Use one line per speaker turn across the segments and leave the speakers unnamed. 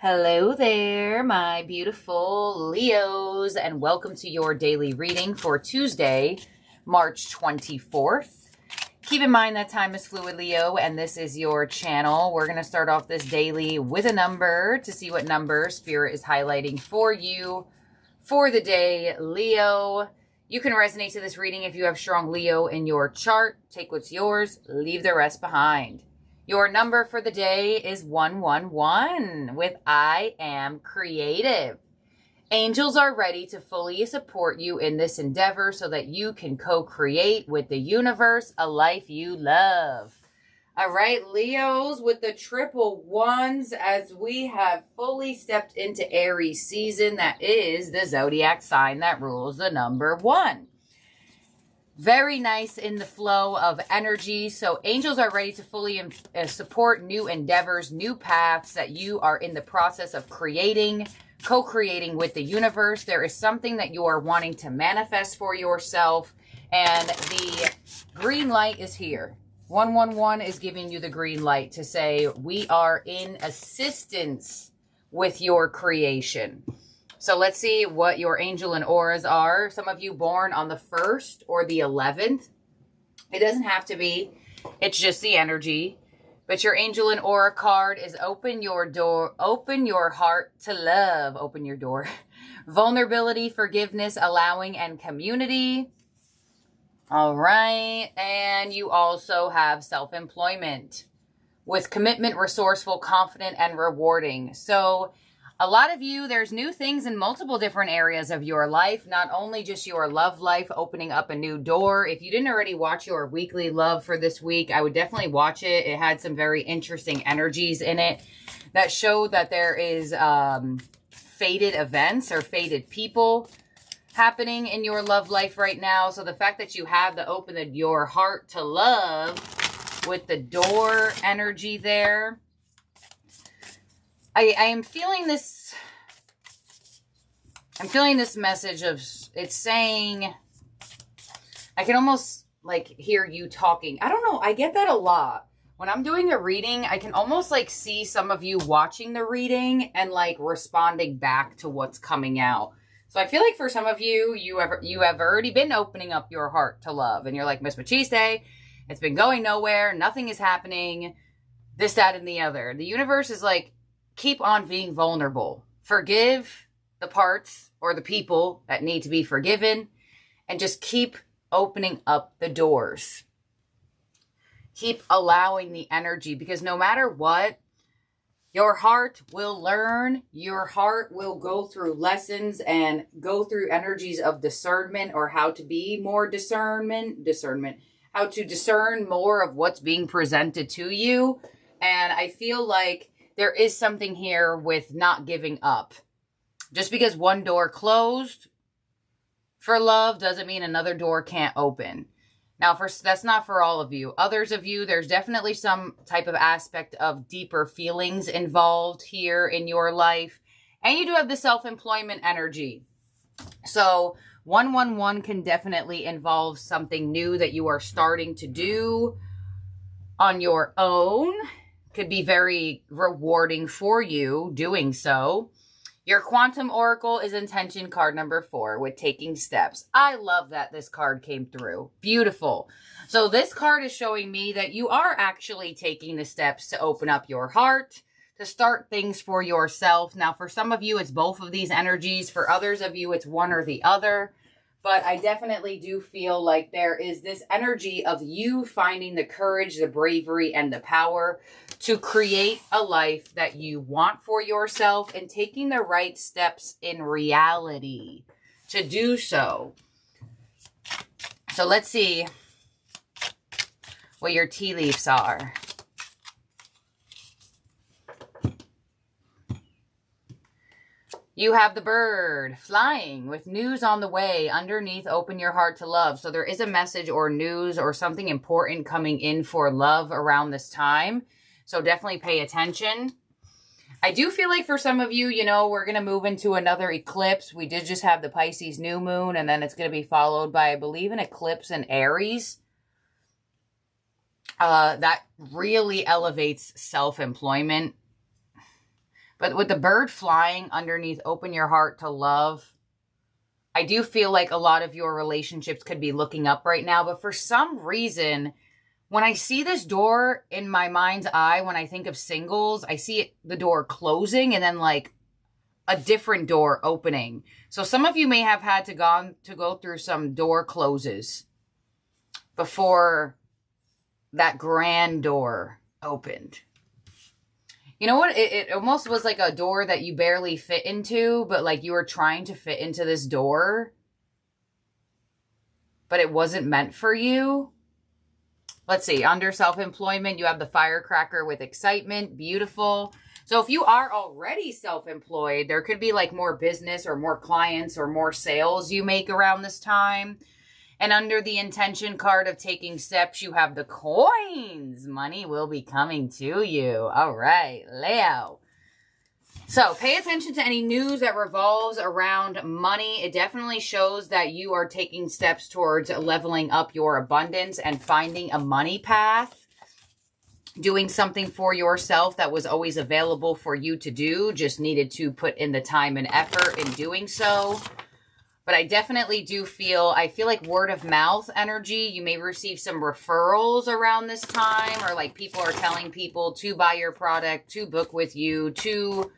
Hello there, my beautiful Leos, and welcome to your daily reading for Tuesday, March 24th. Keep in mind that time is fluid, Leo, and this is your channel. We're going to start off this daily with a number to see what number Spirit is highlighting for you for the day, Leo. You can resonate to this reading if you have strong Leo in your chart. Take what's yours, leave the rest behind. Your number for the day is 111 with I am creative. Angels are ready to fully support you in this endeavor so that you can co-create with the universe a life you love. All right, Leos, with the triple ones, as we have fully stepped into Aries season, that is the zodiac sign that rules the number 1. Very nice in the flow of energy. So angels are ready to fully support new endeavors, new paths that you are in the process of creating, co-creating with the universe. There is something that you are wanting to manifest for yourself, and the green light is here. 111 is giving you the green light to say we are in assistance with your creation. So let's see what your angel and auras are. Some of you born on the 1st or the 11th. It doesn't have to be. It's just the energy. But your angel and aura card is open your door, open your heart to love, open your door. Vulnerability, forgiveness, allowing, and community. All right. And you also have self-employment with commitment, resourceful, confident, and rewarding. So a lot of you, there's new things in multiple different areas of your life, not only just your love life, opening up a new door. If you didn't already watch your weekly love for this week, I would definitely watch it. It had some very interesting energies in it that showed that there is fated events or fated people happening in your love life right now. So the fact that you have the open your heart to love with the door energy there, I am feeling this, I'm feeling this message of, it's saying, I can almost like hear you talking. I don't know, I get that a lot. When I'm doing a reading, I can almost like see some of you watching the reading and like responding back to what's coming out. So I feel like for some of you, you have already been opening up your heart to love. And you're like, Miss Machiste, it's been going nowhere. Nothing is happening. This, that, and the other. The universe is like, keep on being vulnerable. Forgive the parts or the people that need to be forgiven. And just keep opening up the doors. Keep allowing the energy. Because no matter what, your heart will learn. Your heart will go through lessons and go through energies of discernment, or how to be more discernment, how to discern more of what's being presented to you. And I feel like there is something here with not giving up. Just because one door closed for love doesn't mean another door can't open. Now, that's not for all of you. Others of you, there's definitely some type of aspect of deeper feelings involved here in your life. And you do have the self-employment energy. So 111 can definitely involve something new that you are starting to do on your own. Could be very rewarding for you doing so. Your quantum oracle is intention card number 4 with taking steps. I love that this card came through. Beautiful. So this card is showing me that you are actually taking the steps to open up your heart, to start things for yourself. Now, for some of you, it's both of these energies. For others of you, it's one or the other. But I definitely do feel like there is this energy of you finding the courage, the bravery, and the power to create a life that you want for yourself and taking the right steps in reality to do so. So let's see what your tea leaves are. You have the bird flying with news on the way. Underneath, open your heart to love. So there is a message or news or something important coming in for love around this time. So definitely pay attention. I do feel like for some of you, you know, we're going to move into another eclipse. We did just have the Pisces new moon, and then it's going to be followed by, I believe, an eclipse in Aries. That really elevates self-employment. But with the bird flying underneath, open your heart to love. I do feel like a lot of your relationships could be looking up right now. But for some reason, when I see this door in my mind's eye, when I think of singles, I see the door closing and then like a different door opening. So some of you may have had to go through some door closes before that grand door opened. You know what? It almost was like a door that you barely fit into, but like you were trying to fit into this door, but it wasn't meant for you. Let's see. Under self-employment, you have the firecracker with excitement. Beautiful. So if you are already self-employed, there could be like more business or more clients or more sales you make around this time. And under the intention card of taking steps, you have the coins. Money will be coming to you. All right, Leo. So pay attention to any news that revolves around money. It definitely shows that you are taking steps towards leveling up your abundance and finding a money path. Doing something for yourself that was always available for you to do. Just needed to put in the time and effort in doing so. But I definitely do feel, I feel like word of mouth energy. You may receive some referrals around this time, or like people are telling people to buy your product, to book with you, to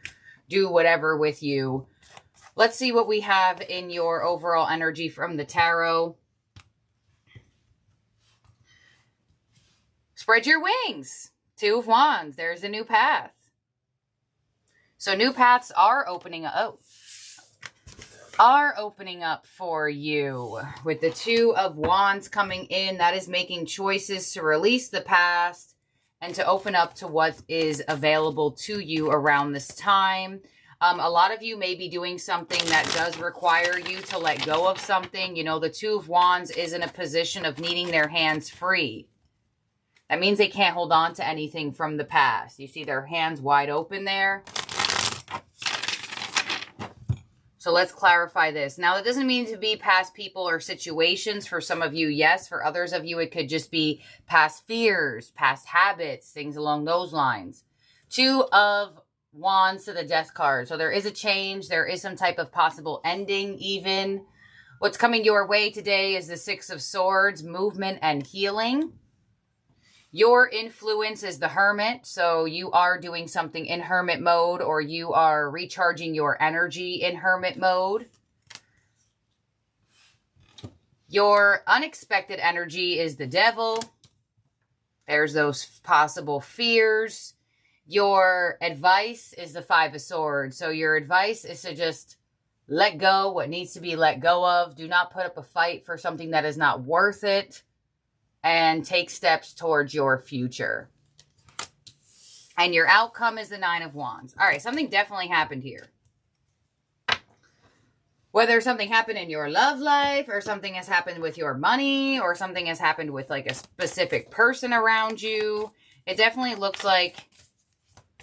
do whatever with you. Let's see what we have in your overall energy from the tarot. Spread your wings. Two of Wands. There's a new path. So new paths are opening up. Are opening up for you. With the Two of Wands coming in, that is making choices to release the past and to open up to what is available to you around this time. A lot of you may be doing something that does require you to let go of something. You know, the Two of Wands is in a position of needing their hands free. That means they can't hold on to anything from the past. You see their hands wide open there. So let's clarify this. Now, it doesn't mean to be past people or situations. For some of you, yes. For others of you, it could just be past fears, past habits, things along those lines. Two of Wands to the Death card. So there is a change. There is some type of possible ending even. What's coming your way today is the Six of Swords, movement and healing. Your influence is the Hermit, so you are doing something in Hermit mode, or you are recharging your energy in Hermit mode. Your unexpected energy is the Devil. There's those possible fears. Your advice is the Five of Swords, so your advice is to just let go what needs to be let go of. Do not put up a fight for something that is not worth it. And take steps towards your future. And your outcome is the Nine of Wands. All right, something definitely happened here. Whether something happened in your love life, or something has happened with your money, or something has happened with like a specific person around you. It definitely looks like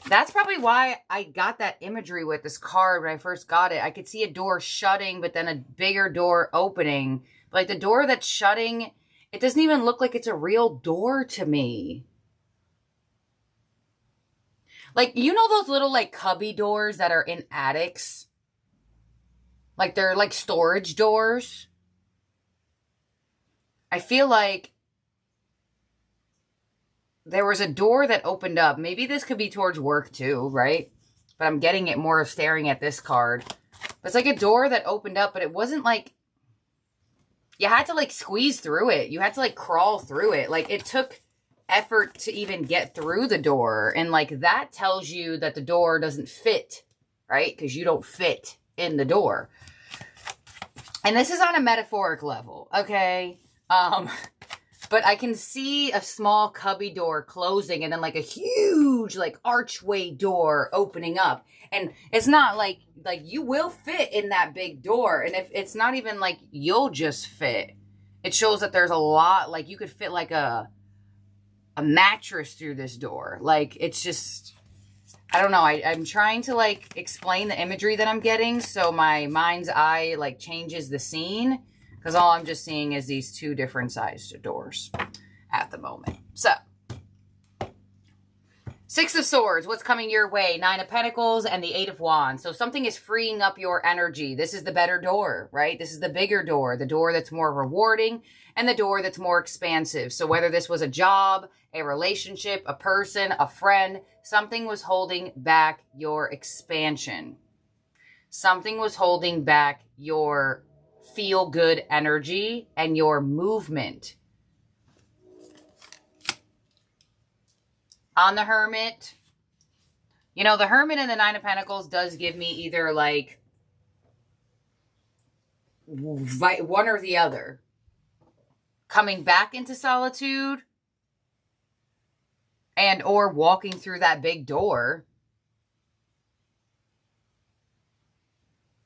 that's probably why I got that imagery with this card when I first got it. I could see a door shutting, but then a bigger door opening. But like the door that's shutting, it doesn't even look like it's a real door to me. Like, you know those little, like, cubby doors that are in attics? Like, they're, like, storage doors? I feel like there was a door that opened up. Maybe this could be towards work, too, right? But I'm getting it more staring at this card. But it's like a door that opened up, but it wasn't, like, you had to, like, squeeze through it. You had to, like, crawl through it. Like, it took effort to even get through the door. And, like, that tells you that the door doesn't fit, right? Because you don't fit in the door. And this is on a metaphoric level, okay? But I can see a small cubby door closing and then, like, a huge, like, archway door opening up. And it's not like you will fit in that big door. And if it's not even like you'll just fit, it shows that there's a lot, like you could fit like a mattress through this door. Like it's just, I don't know. I'm trying to like explain the imagery that I'm getting. So my mind's eye like changes the scene, because all I'm just seeing is these two different sized doors at the moment. So Six of Swords, what's coming your way? Nine of Pentacles and the Eight of Wands. So something is freeing up your energy. This is the better door, right? This is the bigger door, the door that's more rewarding and the door that's more expansive. So whether this was a job, a relationship, a person, a friend, something was holding back your expansion. Something was holding back your feel-good energy and your movement. On the Hermit, you know, the Hermit and the Nine of Pentacles does give me either like one or the other. Coming back into solitude and or walking through that big door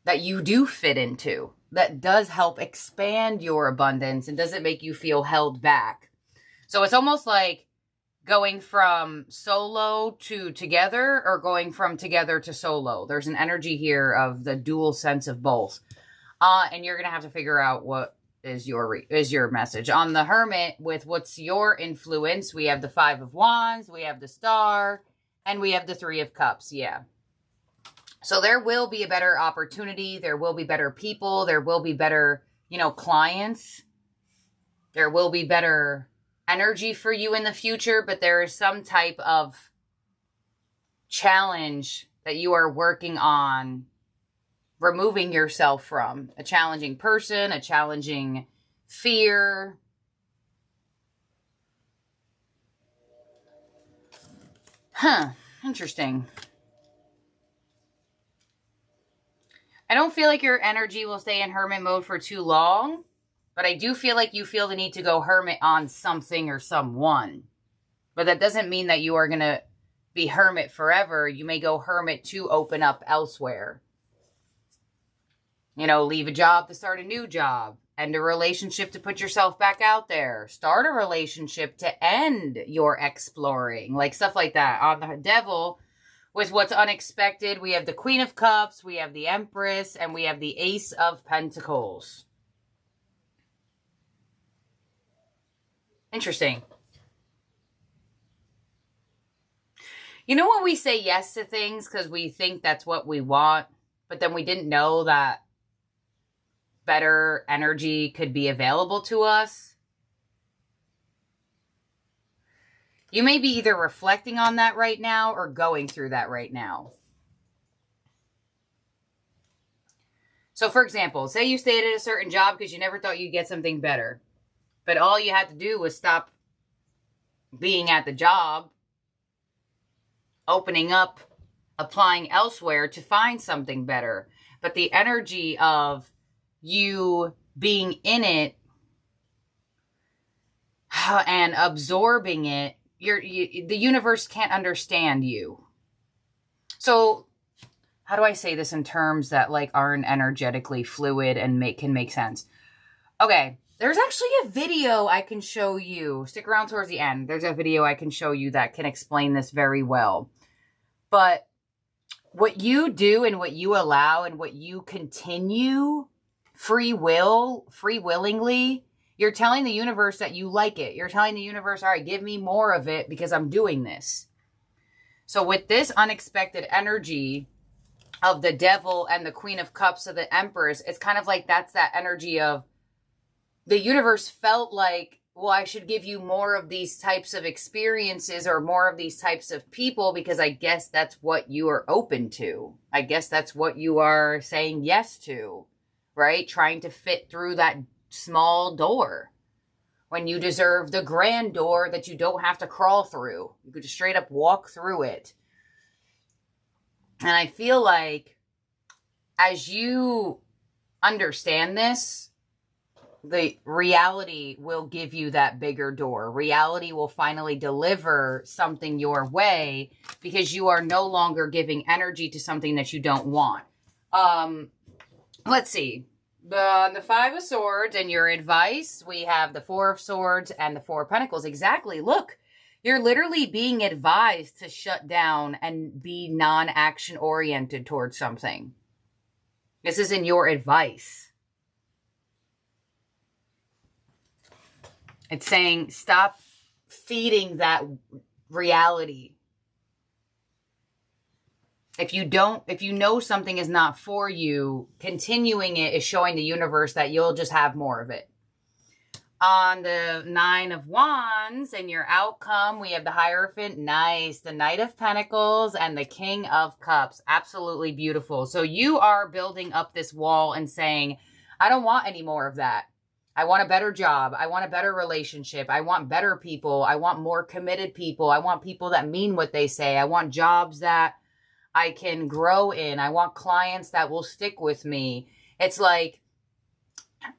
that you do fit into. That does help expand your abundance and doesn't make you feel held back. So it's almost like going from solo to together or going from together to solo. There's an energy here of the dual sense of both. And you're going to have to figure out what is your message. On the Hermit, with what's your influence, we have the Five of Wands, we have the Star, and we have the Three of Cups. Yeah. So there will be a better opportunity. There will be better people. There will be better, clients. There will be better energy for you in the future, but there is some type of challenge that you are working on removing yourself from. A challenging person, a challenging fear. Interesting. I don't feel like your energy will stay in hermit mode for too long. But I do feel like you feel the need to go hermit on something or someone. But that doesn't mean that you are going to be hermit forever. You may go hermit to open up elsewhere. Leave a job to start a new job. End a relationship to put yourself back out there. Start a relationship to end your exploring. Like stuff like that. On the Devil, with what's unexpected, we have the Queen of Cups, we have the Empress, and we have the Ace of Pentacles. Interesting. When we say yes to things because we think that's what we want, but then we didn't know that better energy could be available to us? You may be either reflecting on that right now or going through that right now. So, for example, say you stayed at a certain job because you never thought you'd get something better. But all you had to do was stop being at the job, opening up, applying elsewhere to find something better. But the energy of you being in it and absorbing it, the universe can't understand you. So how do I say this in terms that aren't energetically fluid and can make sense? Okay. There's actually a video I can show you. Stick around towards the end. There's a video I can show you that can explain this very well. But what you do and what you allow and what you continue freewillingly, you're telling the universe that you like it. You're telling the universe, all right, give me more of it because I'm doing this. So with this unexpected energy of the Devil and the Queen of Cups of the Empress, it's kind of like that's that energy of the universe felt like, well, I should give you more of these types of experiences or more of these types of people because I guess that's what you are open to. I guess that's what you are saying yes to, right? Trying to fit through that small door when you deserve the grand door that you don't have to crawl through. You could just straight up walk through it. And I feel like as you understand this, the reality will give you that bigger door. Reality will finally deliver something your way because you are no longer giving energy to something that you don't want. Let's see. The Five of Swords and your advice, we have the Four of Swords and the Four of Pentacles. Exactly. Look, you're literally being advised to shut down and be non-action oriented towards something. This isn't your advice. It's saying stop feeding that reality. If you know something is not for you, continuing it is showing the universe that you'll just have more of it. On the 9 of Wands and your outcome, we have the Hierophant. Nice. The Knight of Pentacles and the King of Cups. Absolutely beautiful. So you are building up this wall and saying, I don't want any more of that. I want a better job. I want a better relationship. I want better people. I want more committed people. I want people that mean what they say. I want jobs that I can grow in. I want clients that will stick with me. It's like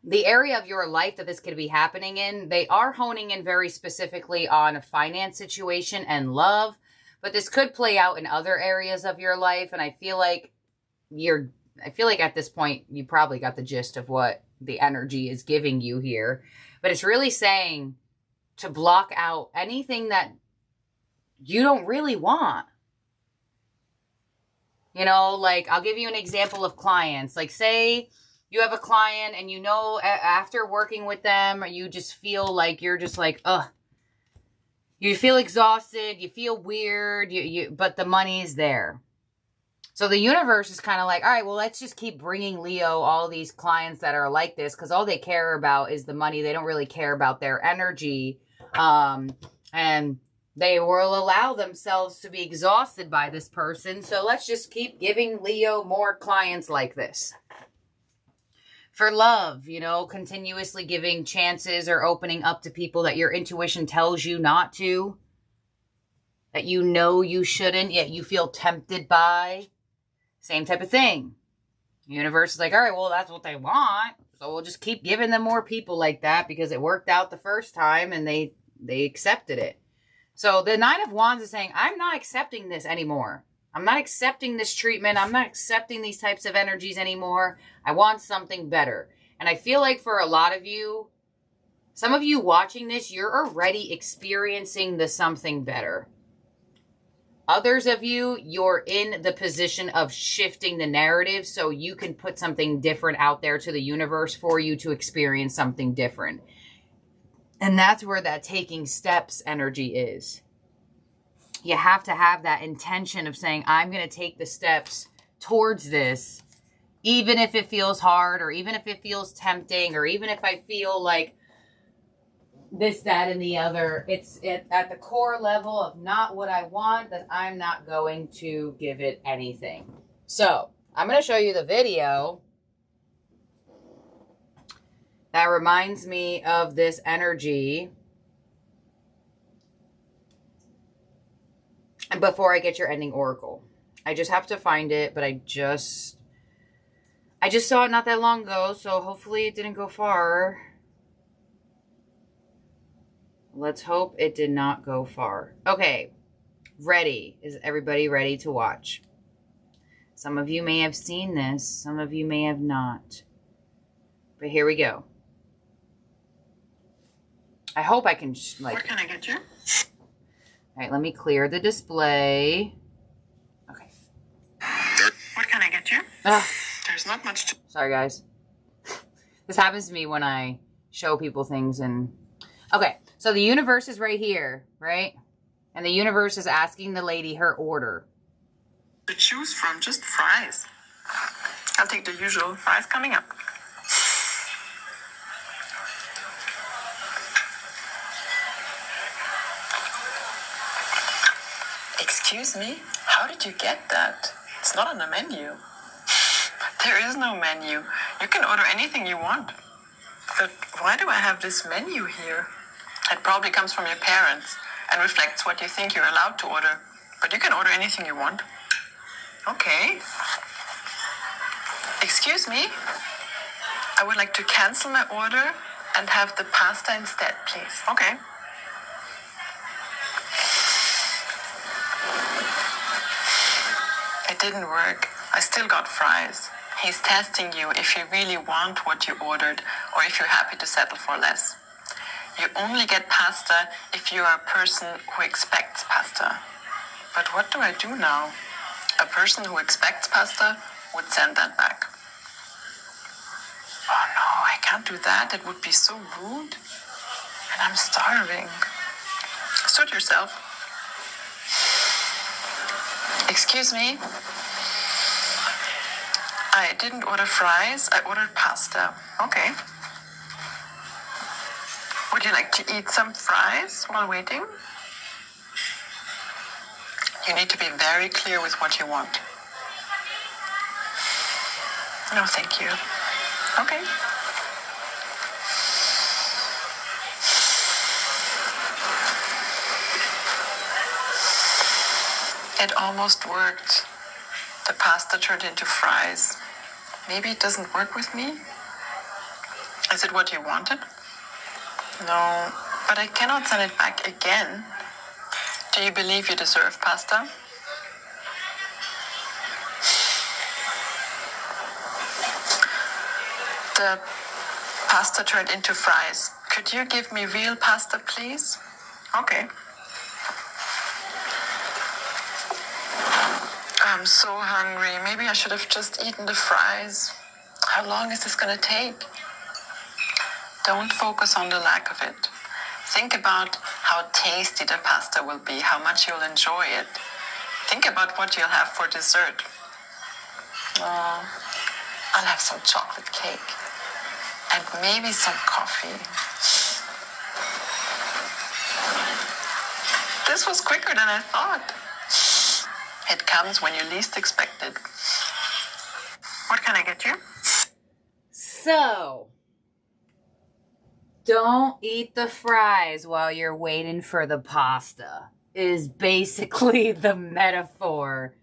the area of your life that this could be happening in, they are honing in very specifically on a finance situation and love, but this could play out in other areas of your life. And I feel like at this point, you probably got the gist of what the energy is giving you here, but it's really saying to block out anything that you don't really want. You know, like I'll give you an example of clients. Like say you have a client and you know after working with them, you just feel like you're just like, ugh. You feel exhausted, you feel weird, but the money is there. So the universe is kind of like, all right, well, let's just keep bringing Leo all these clients that are like this because all they care about is the money. They don't really care about their energy. And they will allow themselves to be exhausted by this person. So let's just keep giving Leo more clients like this. For love, you know, continuously giving chances or opening up to people that your intuition tells you not to. That you know you shouldn't, yet you feel tempted by. Same type of thing. The universe is like, all right, well, that's what they want. So we'll just keep giving them more people like that because it worked out the first time and they accepted it. So the 9 of Wands is saying, I'm not accepting this anymore. I'm not accepting this treatment. I'm not accepting these types of energies anymore. I want something better. And I feel like for a lot of you, some of you watching this, you're already experiencing the something better. Others of you, you're in the position of shifting the narrative so you can put something different out there to the universe for you to experience something different. And that's where that taking steps energy is. You have to have that intention of saying, I'm going to take the steps towards this, even if it feels hard or even if it feels tempting or even if I feel like this, that, and the other. It's at the core level of not what I want, that I'm not going to give it anything. So I'm going to show you the video that reminds me of this energy. And before I get your ending oracle, I just have to find it, but I just saw it not that long ago, so hopefully it didn't go far. Let's hope it did not go far. Okay, ready. Is everybody ready to watch? Some of you may have seen this. Some of you may have not. But here we go. I hope I can, like...
What can I get you?
All right, let me clear the display. Okay.
What can I get you?
Ugh.
There's not much to...
Sorry, guys. This happens to me when I show people things and... Okay, so the universe is right here, right? And the universe is asking the lady her order.
To choose from, just fries. I'll take the usual fries coming up. Excuse me? How did you get that? It's not on the menu. There is no menu. You can order anything you want. But why do I have this menu here? It probably comes from your parents and reflects what you think you're allowed to order. But you can order anything you want. Okay. Excuse me? I would like to cancel my order and have the pasta instead, please. Okay. It didn't work. I still got fries. He's testing you if you really want what you ordered or if you're happy to settle for less. You only get pasta if you are a person who expects pasta. But what do I do now? A person who expects pasta would send that back. Oh no, I can't do that. It would be so rude. And I'm starving. Suit yourself. Excuse me. I didn't order fries, I ordered pasta. Okay. Would you like to eat some fries while waiting? You need to be very clear with what you want. No, thank you. Okay. It almost worked. The pasta turned into fries. Maybe it doesn't work with me? Is it what you wanted? No, but I cannot send it back again. Do you believe you deserve pasta? The pasta turned into fries. Could you give me real pasta, please? Okay. I'm so hungry. Maybe I should have just eaten the fries. How long is this gonna take? Don't focus on the lack of it. Think about how tasty the pasta will be, how much you'll enjoy it. Think about what you'll have for dessert. Oh, I'll have some chocolate cake and maybe some coffee. This was quicker than I thought. It comes when you least expect it. What can I get you?
So, don't eat the fries while you're waiting for the pasta is basically the metaphor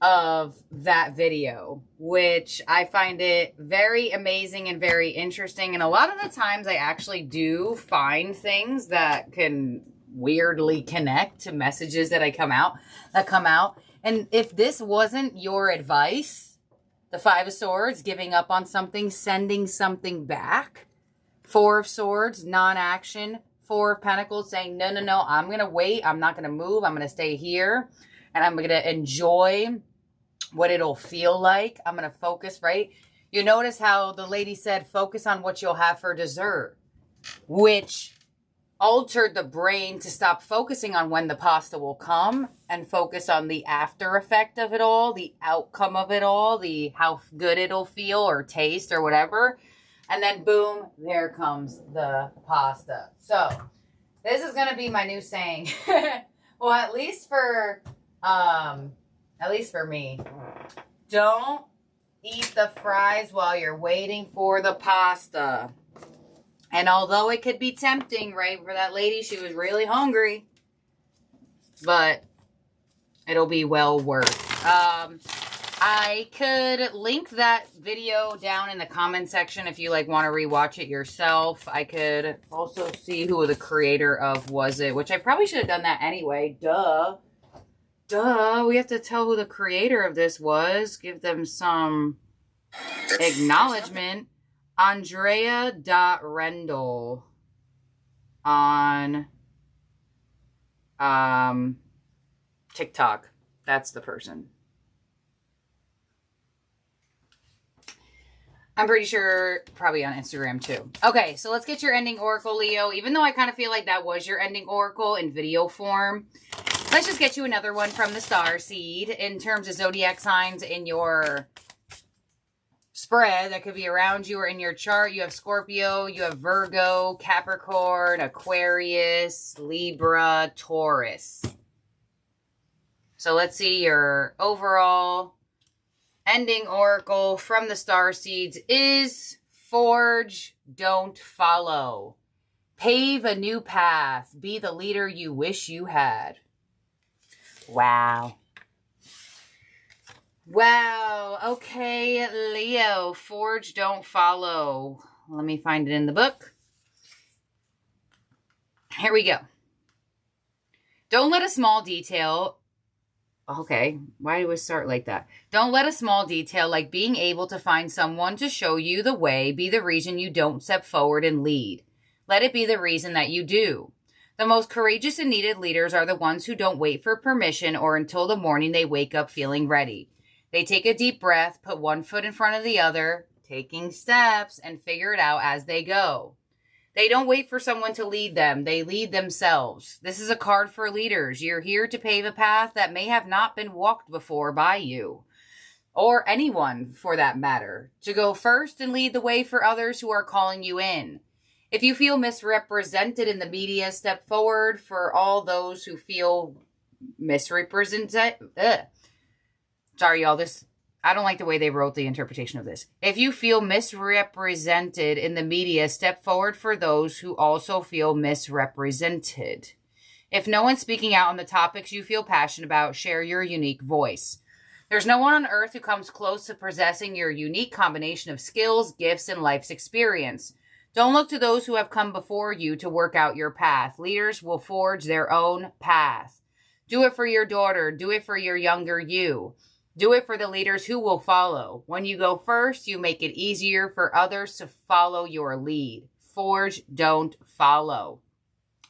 of that video, which I find it very amazing and very interesting. And a lot of the times I actually do find things that can weirdly connect to messages that come out. And if this wasn't your advice, the Five of Swords, giving up on something, sending something back, Four of Swords, non-action, Four of Pentacles, saying, no, I'm going to wait. I'm not going to move. I'm going to stay here and I'm going to enjoy what it'll feel like. I'm going to focus, right? You notice how the lady said, focus on what you'll have for dessert, which altered the brain to stop focusing on when the pasta will come and focus on the after effect of it all, the outcome of it all, the how good it'll feel or taste or whatever. And then boom, there comes the pasta. So this is going to be my new saying. Well, at least for me. Don't eat the fries while you're waiting for the pasta. And although it could be tempting, right, for that lady, she was really hungry, but it'll be well worth. I could link that video down in the comment section if you want to rewatch it yourself. I could also see who the creator of was it, which I probably should have done that anyway. Duh. We have to tell who the creator of this was. Give them some acknowledgement. Andrea.Rendell on TikTok. That's the person. I'm pretty sure probably on Instagram too. Okay, so let's get your ending oracle, Leo. Even though I kind of feel like that was your ending oracle in video form, let's just get you another one from the star seed in terms of zodiac signs in your spread that could be around you or in your chart. You have Scorpio, you have Virgo, Capricorn, Aquarius, Libra, Taurus. So let's see your overall ending oracle from the star seeds is forge, don't follow. Pave a new path. Be the leader you wish you had. Wow. Wow. Okay, Leo. Forge, don't follow. Let me find it in the book. Here we go. Don't let a small detail... Okay, why do we start like that? Don't let a small detail like being able to find someone to show you the way be the reason you don't step forward and lead. Let it be the reason that you do. The most courageous and needed leaders are the ones who don't wait for permission or until the morning they wake up feeling ready. They take a deep breath, put one foot in front of the other, taking steps, and figure it out as they go. They don't wait for someone to lead them. They lead themselves. This is a card for leaders. You're here to pave a path that may have not been walked before by you. or anyone for that matter, to go first and lead the way for others who are calling you in. If you feel misrepresented in the media, step forward for all those who feel misrepresented. Sorry, y'all. I don't like the way they wrote the interpretation of this. If you feel misrepresented in the media, step forward for those who also feel misrepresented. If no one's speaking out on the topics you feel passionate about, share your unique voice. There's no one on earth who comes close to possessing your unique combination of skills, gifts, and life's experience. Don't look to those who have come before you to work out your path. Leaders will forge their own path. Do it for your daughter. Do it for your younger you. Do it for the leaders who will follow. When you go first, you make it easier for others to follow your lead. Forge, don't follow.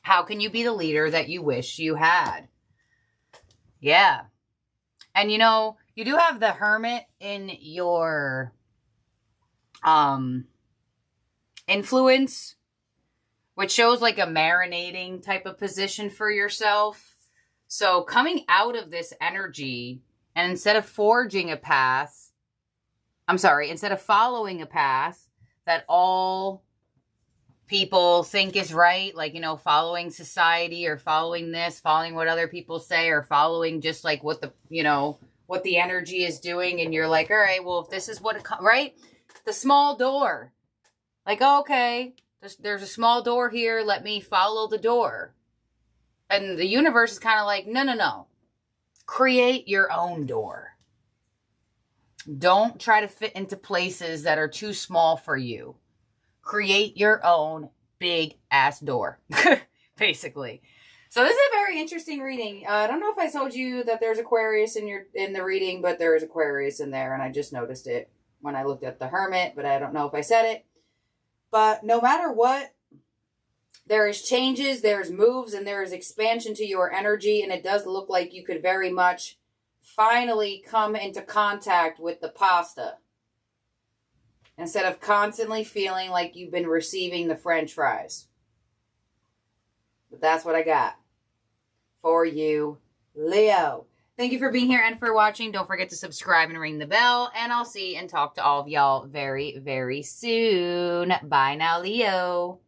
How can you be the leader that you wish you had? Yeah. And you know, you do have the Hermit in your influence, which shows like a marinating type of position for yourself. So coming out of this energy, and instead of forging a path, instead of following a path that all people think is right, like, you know, following society or following this, following what other people say, or following just like what the, you know, what the energy is doing. And you're like, all right, well, if this is what, right? The small door. Like, okay, there's a small door here. Let me follow the door. And the universe is kind of like, no. Create your own door. Don't try to fit into places that are too small for you. Create your own big ass door, basically. So this is a very interesting reading. I don't know if I told you that there's Aquarius in the reading, but there is Aquarius in there, and I just noticed it when I looked at the Hermit, but I don't know if I said it. But no matter what, there is changes, there's moves, and there is expansion to your energy, and it does look like you could very much finally come into contact with the pasta. Instead of constantly feeling like you've been receiving the French fries. But that's what I got for you, Leo. Thank you for being here and for watching. Don't forget to subscribe and ring the bell. And I'll see and talk to all of y'all very, very soon. Bye now, Leo.